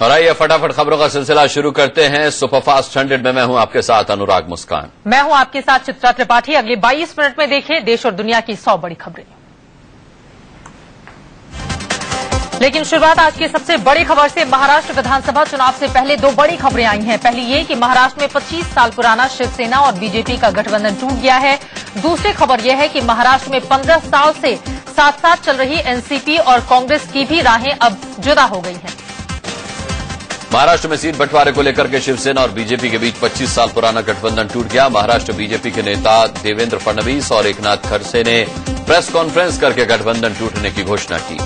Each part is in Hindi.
और आइए फटाफट खबरों का सिलसिला शुरू करते हैं। सुपरफास्ट 100 में मैं हूं आपके साथ अनुराग मुस्कान। मैं हूं आपके साथ चित्रा त्रिपाठी। अगले 22 मिनट में देखें देश और दुनिया की 100 बड़ी खबरें। लेकिन शुरुआत आज की सबसे बड़ी खबर से। महाराष्ट्र विधानसभा चुनाव से पहले दो बड़ी खबरें आई हैं। पहली ये कि महाराष्ट्र में 25 साल पुराना शिवसेना और बीजेपी का गठबंधन टूट गया है। दूसरी खबर यह है कि महाराष्ट्र में 15 साल से साथ साथ चल रही एनसीपी और कांग्रेस की भी राहें अब जुदा हो गई हैं। महाराष्ट्र में सीट बंटवारे को लेकर के शिवसेना और बीजेपी के बीच 25 साल पुराना गठबंधन टूट गया। महाराष्ट्र बीजेपी के नेता देवेंद्र फडणवीस और एकनाथ खड़से ने प्रेस कॉन्फ्रेंस करके गठबंधन टूटने की घोषणा की।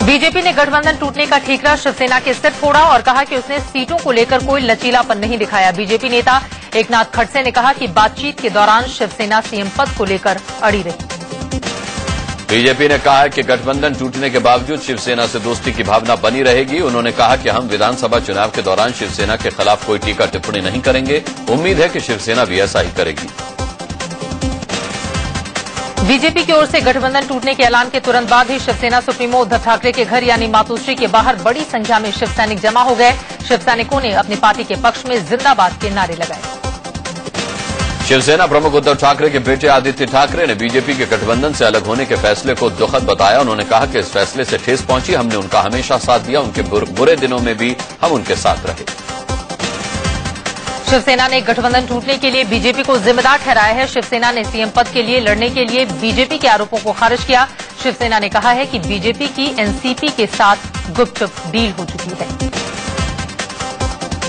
बीजेपी ने गठबंधन टूटने का ठीकरा शिवसेना के सिर फोड़ा और कहा कि उसने सीटों को लेकर कोई लचीलापन नहीं दिखाया। बीजेपी नेता एकनाथ खड़से ने कहा कि बातचीत के दौरान शिवसेना सीएम पद को लेकर अड़ी रही। बीजेपी ने कहा है कि गठबंधन टूटने के बावजूद शिवसेना से दोस्ती की भावना बनी रहेगी। उन्होंने कहा कि हम विधानसभा चुनाव के दौरान शिवसेना के खिलाफ कोई टीका टिप्पणी नहीं करेंगे। उम्मीद है कि शिवसेना भी ऐसा ही करेगी। बीजेपी की ओर से गठबंधन टूटने के ऐलान के तुरंत बाद ही शिवसेना सुप्रीमो उद्धव ठाकरे के घर यानी मातोश्री के बाहर बड़ी संख्या में शिव सैनिक जमा हो गए। शिव सैनिकों ने अपनी पार्टी के पक्ष में जिंदाबाद के नारे लगाए। शिवसेना प्रमुख उद्धव ठाकरे के बेटे आदित्य ठाकरे ने बीजेपी के गठबंधन से अलग होने के फैसले को दुखद बताया। उन्होंने कहा कि इस फैसले से ठेस पहुंची। हमने उनका हमेशा साथ दिया। उनके बुरे दिनों में भी हम उनके साथ रहे। शिवसेना ने गठबंधन टूटने के लिए बीजेपी को जिम्मेदार ठहराया है। शिवसेना ने सीएम पद के लिए लड़ने के लिए बीजेपी के आरोपों को खारिज किया। शिवसेना ने कहा है कि बीजेपी की एनसीपी के साथ गुपचुप डील हो चुकी है।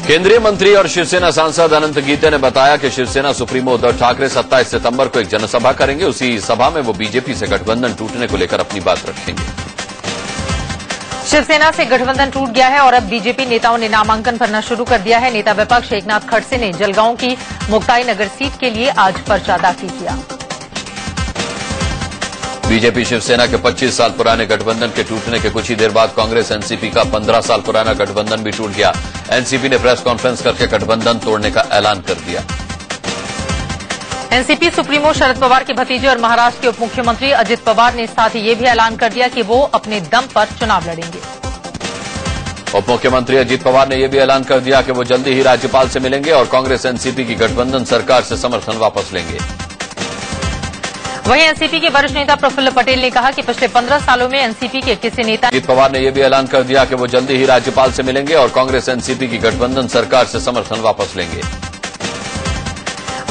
केंद्रीय मंत्री और शिवसेना सांसद अनंत गीते ने बताया कि शिवसेना सुप्रीमो उद्धव ठाकरे 27 सितंबर को एक जनसभा करेंगे। उसी सभा में वो बीजेपी से गठबंधन टूटने को लेकर अपनी बात रखेंगे। शिवसेना से गठबंधन टूट गया है और अब बीजेपी नेताओं ने नामांकन भरना शुरू कर दिया है। नेता विपक्ष एकनाथ खड़से ने जलगांव की मुक्ताई नगर सीट के लिए आज पर्चा दाखिल किया। बीजेपी शिवसेना के 25 साल पुराने गठबंधन के टूटने के कुछ ही देर बाद कांग्रेस एनसीपी का 15 साल पुराना गठबंधन भी टूट गया। एनसीपी ने प्रेस कॉन्फ्रेंस करके गठबंधन तोड़ने का ऐलान कर दिया। एनसीपी सुप्रीमो शरद पवार के भतीजे और महाराष्ट्र के उप मुख्यमंत्री अजित पवार ने साथ ही ये भी ऐलान कर दिया कि वो अपने दम पर चुनाव लड़ेंगे। उप मुख्यमंत्री अजित पवार ने यह भी ऐलान कर दिया कि वो जल्दी ही राज्यपाल से मिलेंगे और कांग्रेस एनसीपी की गठबंधन सरकार से समर्थन वापस लेंगे। वहीं एनसीपी के वरिष्ठ नेता प्रफुल्ल पटेल ने कहा कि पिछले 15 सालों में एनसीपी के किसी नेता अजित पवार ने यह भी ऐलान कर दिया कि वो जल्दी ही राज्यपाल से मिलेंगे और कांग्रेस एनसीपी की गठबंधन सरकार से समर्थन वापस लेंगे।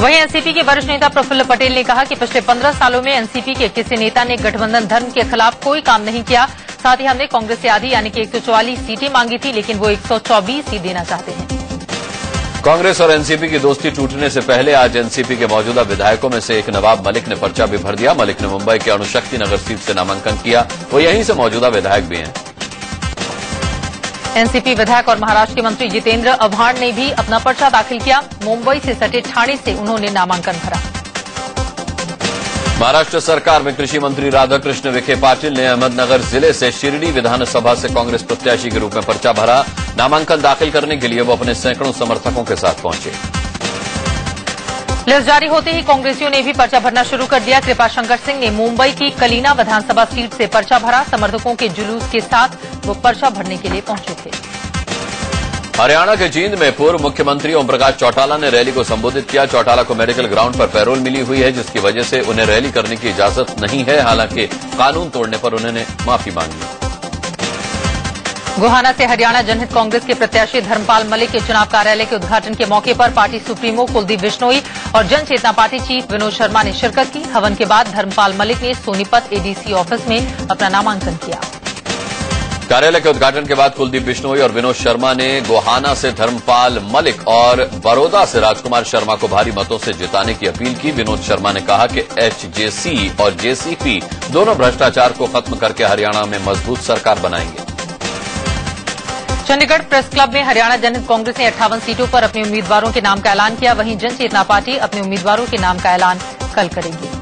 वहीं एनसीपी के वरिष्ठ नेता प्रफुल्ल पटेल ने कहा कि पिछले 15 सालों में एनसीपी के किसी नेता ने गठबंधन धर्म के खिलाफ कोई काम नहीं किया। साथ ही हमने कांग्रेस से आधी यानी कि 144 सीटें मांगी थी, लेकिन वो 124 ही देना चाहते हैं। कांग्रेस और एनसीपी की दोस्ती टूटने से पहले आज एनसीपी के मौजूदा विधायकों में से एक नवाब मलिक ने पर्चा भी भर दिया। मलिक ने मुंबई के अणुशक्ति नगर सीट से नामांकन किया। वो यहीं से मौजूदा विधायक भी हैं। एनसीपी विधायक और महाराष्ट्र के मंत्री जितेंद्र आव्हाड ने भी अपना पर्चा दाखिल किया। मुंबई से सटे ठाणे से उन्होंने नामांकन भरा। महाराष्ट्र सरकार में कृषि मंत्री राधाकृष्ण विखे पाटिल ने अहमदनगर जिले से शिरडी विधानसभा से कांग्रेस प्रत्याशी के रूप में पर्चा भरा। नामांकन दाखिल करने के लिए वो अपने सैकड़ों समर्थकों के साथ पहुंचे। लिस्ट जारी होते ही कांग्रेसियों ने भी पर्चा भरना शुरू कर दिया। कृपाशंकर सिंह ने मुंबई की कलीना विधानसभा सीट से पर्चा भरा। समर्थकों के जुलूस के साथ वो पर्चा भरने के लिए पहुंचे थे। हरियाणा के जींद में पूर्व मुख्यमंत्री ओम प्रकाश चौटाला ने रैली को संबोधित किया। चौटाला को मेडिकल ग्राउंड पर पैरोल मिली हुई है, जिसकी वजह से उन्हें रैली करने की इजाजत नहीं है। हालांकि कानून तोड़ने पर उन्होंने माफी मांगी। गोहाना से हरियाणा जनहित कांग्रेस के प्रत्याशी धर्मपाल मलिक के चुनाव कार्यालय के उद्घाटन के मौके पर पार्टी सुप्रीमो कुलदीप बिश्नोई और जन चेतना पार्टी चीफ विनोद शर्मा ने शिरकत की। हवन के बाद धर्मपाल मलिक ने सोनीपत एडीसी ऑफिस में अपना नामांकन किया। कार्यालय के उद्घाटन के बाद कुलदीप बिश्नोई और विनोद शर्मा ने गोहाना से धर्मपाल मलिक और बड़ौदा से राजकुमार शर्मा को भारी मतों से जिताने की अपील की। विनोद शर्मा ने कहा कि एचजेसी और जेसीपी दोनों भ्रष्टाचार को खत्म करके हरियाणा में मजबूत सरकार बनाएंगे। चंडीगढ़ प्रेस क्लब में हरियाणा जनहित कांग्रेस ने 58 सीटों पर अपने उम्मीदवारों के नाम का ऐलान किया। वहीं जन चेतना पार्टी अपने उम्मीदवारों के नाम का ऐलान कल करेगी।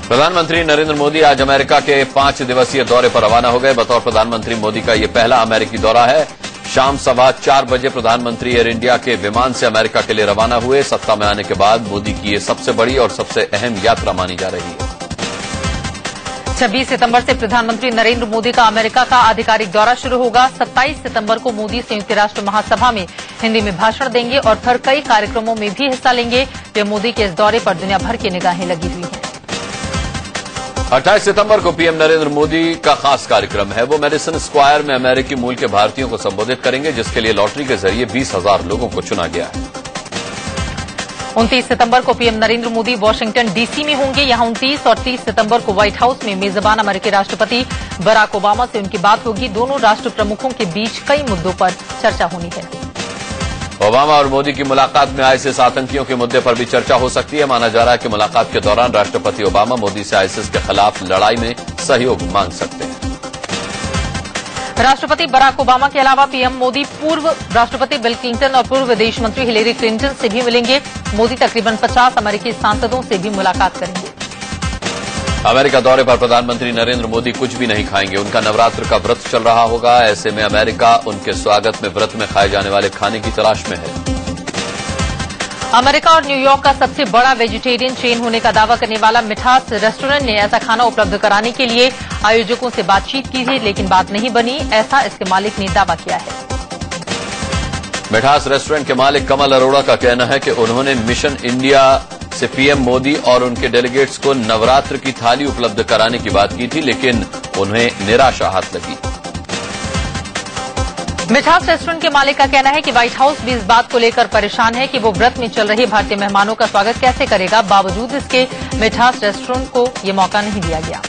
प्रधानमंत्री नरेंद्र मोदी आज अमेरिका के 5 दिवसीय दौरे पर रवाना हो गए। बतौर प्रधानमंत्री मोदी का ये पहला अमेरिकी दौरा है। शाम 4:15 बजे प्रधानमंत्री एयर इंडिया के विमान से अमेरिका के लिए रवाना हुए। सत्ता में आने के बाद मोदी की ये सबसे बड़ी और सबसे अहम यात्रा मानी जा रही है। 26 सितंबर से प्रधानमंत्री नरेंद्र मोदी का अमेरिका का आधिकारिक दौरा शुरू होगा। 27 सितंबर को मोदी संयुक्त राष्ट्र महासभा में हिंदी में भाषण देंगे और फिर कई कार्यक्रमों में भी हिस्सा लेंगे। वे मोदी के इस दौरे पर दुनिया भर की निगाहें लगी हुई हैं। 28 सितंबर को पीएम नरेंद्र मोदी का खास कार्यक्रम है। वो मेडिसन स्क्वायर में अमेरिकी मूल के भारतीयों को संबोधित करेंगे, जिसके लिए लॉटरी के जरिए 20,000 लोगों को चुना गया है। 29 सितंबर को PM Narendra Modi Washington DC में होंगे। यहां 29 और 30 सितंबर को व्हाइट हाउस में मेजबान अमेरिकी राष्ट्रपति बराक ओबामा से उनकी बात होगी। दोनों राष्ट्र प्रमुखों के बीच कई मुद्दों पर चर्चा होनी है। ओबामा और मोदी की मुलाकात में आईसिस आतंकियों के मुद्दे पर भी चर्चा हो सकती है। माना जा रहा है कि मुलाकात के दौरान राष्ट्रपति ओबामा मोदी से आईसिस के खिलाफ लड़ाई में सहयोग मांग सकते हैं। राष्ट्रपति बराक ओबामा के अलावा पीएम मोदी पूर्व राष्ट्रपति बिल क्लिंटन और पूर्व विदेश मंत्री हिलेरी क्लिंटन से भी मिलेंगे। मोदी तकरीबन 50 अमेरिकी सांसदों से भी मुलाकात करेंगे। अमेरिका दौरे पर प्रधानमंत्री नरेंद्र मोदी कुछ भी नहीं खाएंगे। उनका नवरात्र का व्रत चल रहा होगा। ऐसे में अमेरिका उनके स्वागत में व्रत में खाए जाने वाले खाने की तलाश में है। अमेरिका और न्यूयॉर्क का सबसे बड़ा वेजिटेरियन चेन होने का दावा करने वाला मिठास रेस्टोरेंट ने ऐसा खाना उपलब्ध कराने के लिए आयोजकों से बातचीत की थी, लेकिन बात नहीं बनी, ऐसा इसके मालिक ने दावा किया है। मिठास रेस्टोरेंट के मालिक कमल अरोड़ा का कहना है कि उन्होंने मिशन इंडिया से पीएम मोदी और उनके डेलीगेट्स को नवरात्र की थाली उपलब्ध कराने की बात की थी, लेकिन उन्हें निराशा हाथ लगी। मिठास रेस्टोरेंट के मालिक का कहना है कि व्हाइट हाउस भी इस बात को लेकर परेशान है कि वो व्रत में चल रहे भारतीय मेहमानों का स्वागत कैसे करेगा। बावजूद इसके मिठास रेस्टोरेंट को ये मौका नहीं दिया गया।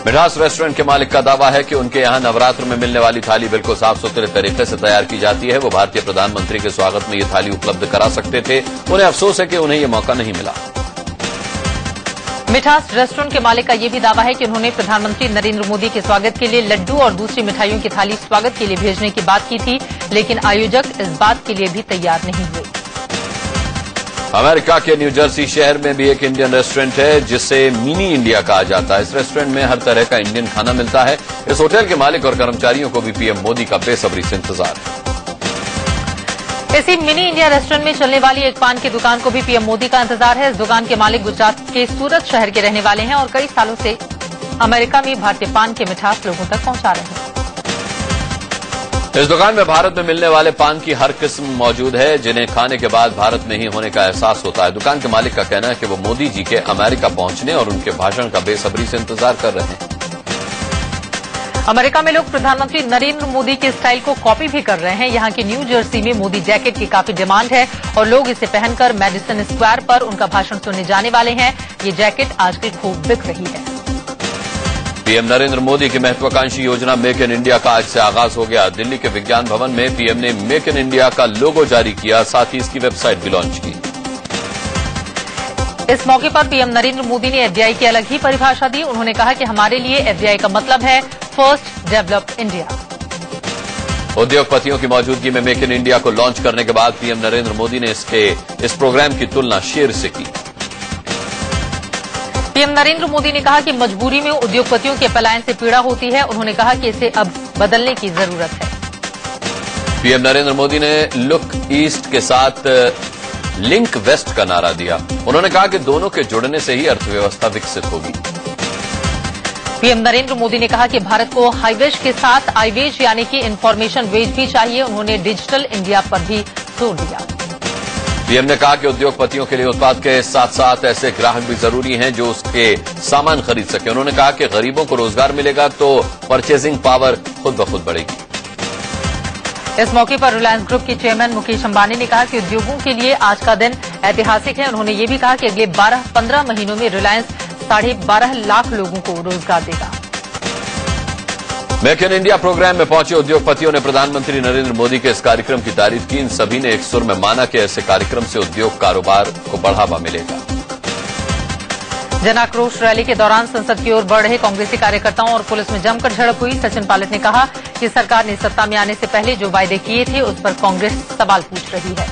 मिठास रेस्टोरेंट के मालिक का दावा है कि उनके यहां नवरात्र में मिलने वाली थाली बिल्कुल साफ सुथरे तरीके से तैयार की जाती है। वो भारतीय प्रधानमंत्री के स्वागत में ये थाली उपलब्ध करा सकते थे। उन्हें अफसोस है कि उन्हें ये मौका नहीं मिला। मिठास रेस्टोरेंट के मालिक का यह भी दावा है कि उन्होंने प्रधानमंत्री नरेंद्र मोदी के स्वागत के लिए लड्डू और दूसरी मिठाइयों की थाली स्वागत के लिए भेजने की बात की थी, लेकिन आयोजक इस बात के लिए भी तैयार नहीं हुए। अमेरिका के न्यू जर्सी शहर में भी एक इंडियन रेस्टोरेंट है, जिसे मिनी इंडिया कहा जाता है। इस रेस्टोरेंट में हर तरह का इंडियन खाना मिलता है। इस होटल के मालिक और कर्मचारियों को भी पीएम मोदी का बेसब्री से इंतजार है। इसी मिनी इंडिया रेस्टोरेंट में चलने वाली एक पान की दुकान को भी पीएम मोदी का इंतजार है। इस दुकान के मालिक गुजरात के सूरत शहर के रहने वाले हैं और कई सालों से अमेरिका में भारतीय पान के मिठास लोगों तक पहुंचा रहे हैं। इस दुकान में भारत में मिलने वाले पान की हर किस्म मौजूद है, जिन्हें खाने के बाद भारत में ही होने का एहसास होता है। दुकान के मालिक का कहना है कि वो मोदी जी के अमेरिका पहुंचने और उनके भाषण का बेसब्री से इंतजार कर रहे हैं। अमेरिका में लोग प्रधानमंत्री नरेंद्र मोदी के स्टाइल को कॉपी भी कर रहे हैं। यहां की न्यू जर्सी में मोदी जैकेट की काफी डिमांड है और लोग इसे पहनकर मेडिसन स्क्वायर पर उनका भाषण सुनने जाने वाले हैं। ये जैकेट आजकल खूब बिक रही है। पीएम नरेंद्र मोदी की महत्वाकांक्षी योजना मेक इन इंडिया का आज से आगाज हो गया। दिल्ली के विज्ञान भवन में पीएम ने मेक इन इंडिया का लोगो जारी किया, साथ ही इसकी वेबसाइट भी लॉन्च की। इस मौके पर पीएम नरेंद्र मोदी ने एफडीआई की अलग ही परिभाषा दी। उन्होंने कहा कि हमारे लिए एफडीआई का मतलब है फर्स्ट डेवलप इंडिया। उद्योगपतियों की मौजूदगी में मेक इन इंडिया को लॉन्च करने के बाद पीएम नरेंद्र मोदी ने इस प्रोग्राम की तुलना शेर से की। पीएम नरेंद्र मोदी ने कहा कि मजबूरी में उद्योगपतियों के पलायन से पीड़ा होती है। उन्होंने कहा कि इसे अब बदलने की जरूरत है। पीएम नरेंद्र मोदी ने लुक ईस्ट के साथ लिंक वेस्ट का नारा दिया। उन्होंने कहा कि दोनों के जुड़ने से ही अर्थव्यवस्था विकसित होगी। पीएम नरेंद्र मोदी ने कहा कि भारत को हाईवेज के साथ आईवेज यानी कि इंफॉर्मेशन वेज भी चाहिए। उन्होंने डिजिटल इंडिया पर भी जोर दिया। पीएम ने कहा कि उद्योगपतियों के लिए उत्पाद के साथ साथ ऐसे ग्राहक भी जरूरी हैं जो उसके सामान खरीद सके। उन्होंने कहा कि गरीबों को रोजगार मिलेगा तो परचेजिंग पावर खुद ब खुद बढ़ेगी। इस मौके पर रिलायंस ग्रुप के चेयरमैन मुकेश अंबानी ने कहा कि उद्योगों के लिए आज का दिन ऐतिहासिक है। उन्होंने ये भी कहा कि अगले 12-15 महीनों में रिलायंस 12.5 लाख लोगों को रोजगार देगा। मेक इन इंडिया प्रोग्राम में पहुंचे उद्योगपतियों ने प्रधानमंत्री नरेंद्र मोदी के इस कार्यक्रम की तारीफ की। इन सभी ने एक सुर में माना कि ऐसे कार्यक्रम से उद्योग कारोबार को बढ़ावा मिलेगा। जन आक्रोश रैली के दौरान संसद की ओर बढ़ रहे कांग्रेसी कार्यकर्ताओं और पुलिस में जमकर झड़प हुई। सचिन पायलट ने कहा कि सरकार ने सत्ता में आने से पहले जो वायदे किए थे उस पर कांग्रेस सवाल पूछ रही है।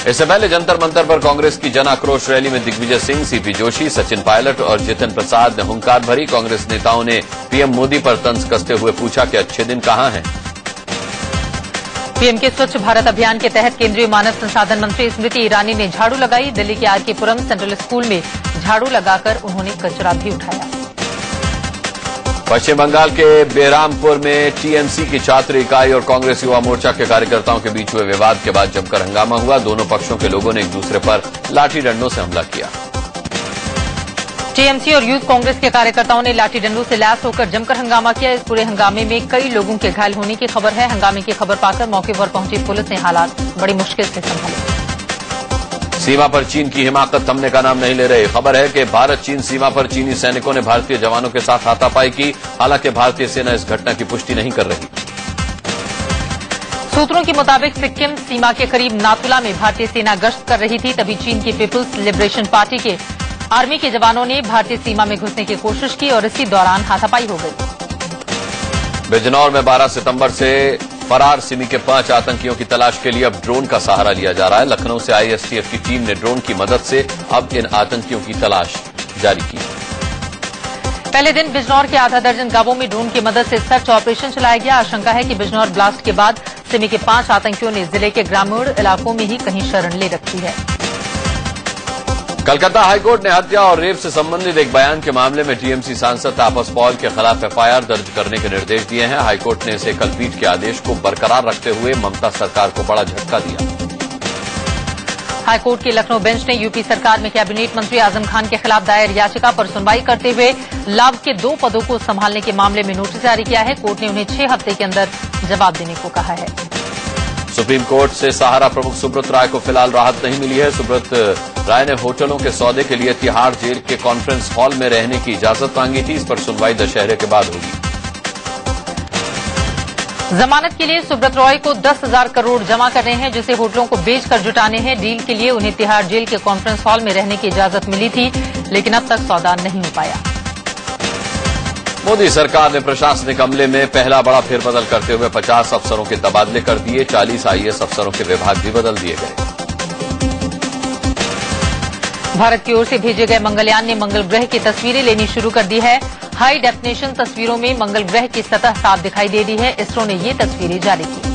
इससे पहले जंतर मंतर पर कांग्रेस की जन आक्रोश रैली में दिग्विजय सिंह, सीपी जोशी, सचिन पायलट और जितिन प्रसाद ने हुंकार भरी। कांग्रेस नेताओं ने पीएम मोदी पर तंज कसते हुए पूछा कि अच्छे दिन कहां हैं। पीएम के स्वच्छ भारत अभियान के तहत केंद्रीय मानव संसाधन मंत्री स्मृति ईरानी ने झाड़ू लगाई। दिल्ली के आरके पुरम सेंट्रल स्कूल में झाड़ू लगाकर उन्होंने कचरा भी उठाया। पश्चिम बंगाल के बेरामपुर में टीएमसी की छात्र इकाई और कांग्रेस युवा मोर्चा के कार्यकर्ताओं के बीच हुए विवाद के बाद जमकर हंगामा हुआ। दोनों पक्षों के लोगों ने एक दूसरे पर लाठी डंडों से हमला किया। टीएमसी और यूथ कांग्रेस के कार्यकर्ताओं ने लाठी डंडों से लैस होकर जमकर हंगामा किया। इस पूरे हंगामे में कई लोगों के घायल होने की खबर है। हंगामे की खबर पाकर मौके पर पहुंची पुलिस ने हालात बड़ी मुश्किल से संभाले। सीमा पर चीन की हिमाकत थमने का नाम नहीं ले रही। खबर है कि भारत चीन सीमा पर चीनी सैनिकों ने भारतीय जवानों के साथ हाथापाई की। हालांकि भारतीय सेना इस घटना की पुष्टि नहीं कर रही। सूत्रों के मुताबिक सिक्किम सीमा के करीब नाथुला में भारतीय सेना गश्त कर रही थी, तभी चीन की पीपुल्स लिबरेशन पार्टी के आर्मी के जवानों ने भारतीय सीमा में घुसने की कोशिश की और इसी दौरान हाथापाई हो गई। बिजनौर में 12 सितंबर से फरार सिमी के 5 आतंकियों की तलाश के लिए अब ड्रोन का सहारा लिया जा रहा है। लखनऊ से आईएसटीएफ की टीम ने ड्रोन की मदद से अब इन आतंकियों की तलाश जारी की। पहले दिन बिजनौर के आधा दर्जन गांवों में ड्रोन की मदद से सर्च ऑपरेशन चलाया गया। आशंका है कि बिजनौर ब्लास्ट के बाद सिमी के 5 आतंकियों ने जिले के ग्रामीण इलाकों में ही कहीं शरण ले रखी है। कलकत्ता हाईकोर्ट ने हत्या और रेप से संबंधित एक बयान के मामले में टीएमसी सांसद तापस पॉल के खिलाफ एफआईआर दर्ज करने के निर्देश दिए हैं। हाईकोर्ट ने इस एकल पीठ के आदेश को बरकरार रखते हुए ममता सरकार को बड़ा झटका दिया। हाईकोर्ट के लखनऊ बेंच ने यूपी सरकार में कैबिनेट मंत्री आजम खान के खिलाफ दायर याचिका पर सुनवाई करते हुए लाभ के 2 पदों को संभालने के मामले में नोटिस जारी किया है। कोर्ट ने उन्हें 6 हफ्ते के अंदर जवाब देने को कहा है। सुप्रीम कोर्ट से सहारा प्रमुख सुब्रत राय को फिलहाल राहत नहीं मिली है। सुब्रत राय ने होटलों के सौदे के लिए तिहाड़ जेल के कॉन्फ्रेंस हॉल में रहने की इजाजत मांगी थी। इस पर सुनवाई दशहरे के बाद होगी। जमानत के लिए सुब्रत रॉय को 10,000 करोड़ जमा करने हैं, जिसे होटलों को बेचकर जुटाने हैं। डील के लिए उन्हें तिहाड़ जेल के कॉन्फ्रेंस हॉल में रहने की इजाजत मिली थी, लेकिन अब तक सौदा नहीं हो पाया। मोदी सरकार ने प्रशासनिक अमले में पहला बड़ा फेरबदल करते हुए 50 अफसरों के तबादले कर दिए। 40 आईएएस अफसरों के विभाग भी बदल दिए गए। भारत की ओर से भेजे गए मंगलयान ने मंगल ग्रह की तस्वीरें लेनी शुरू कर दी है। हाई डेफिनेशन तस्वीरों में मंगल ग्रह की सतह साफ दिखाई दे रही है। इसरो ने ये तस्वीरें जारी की।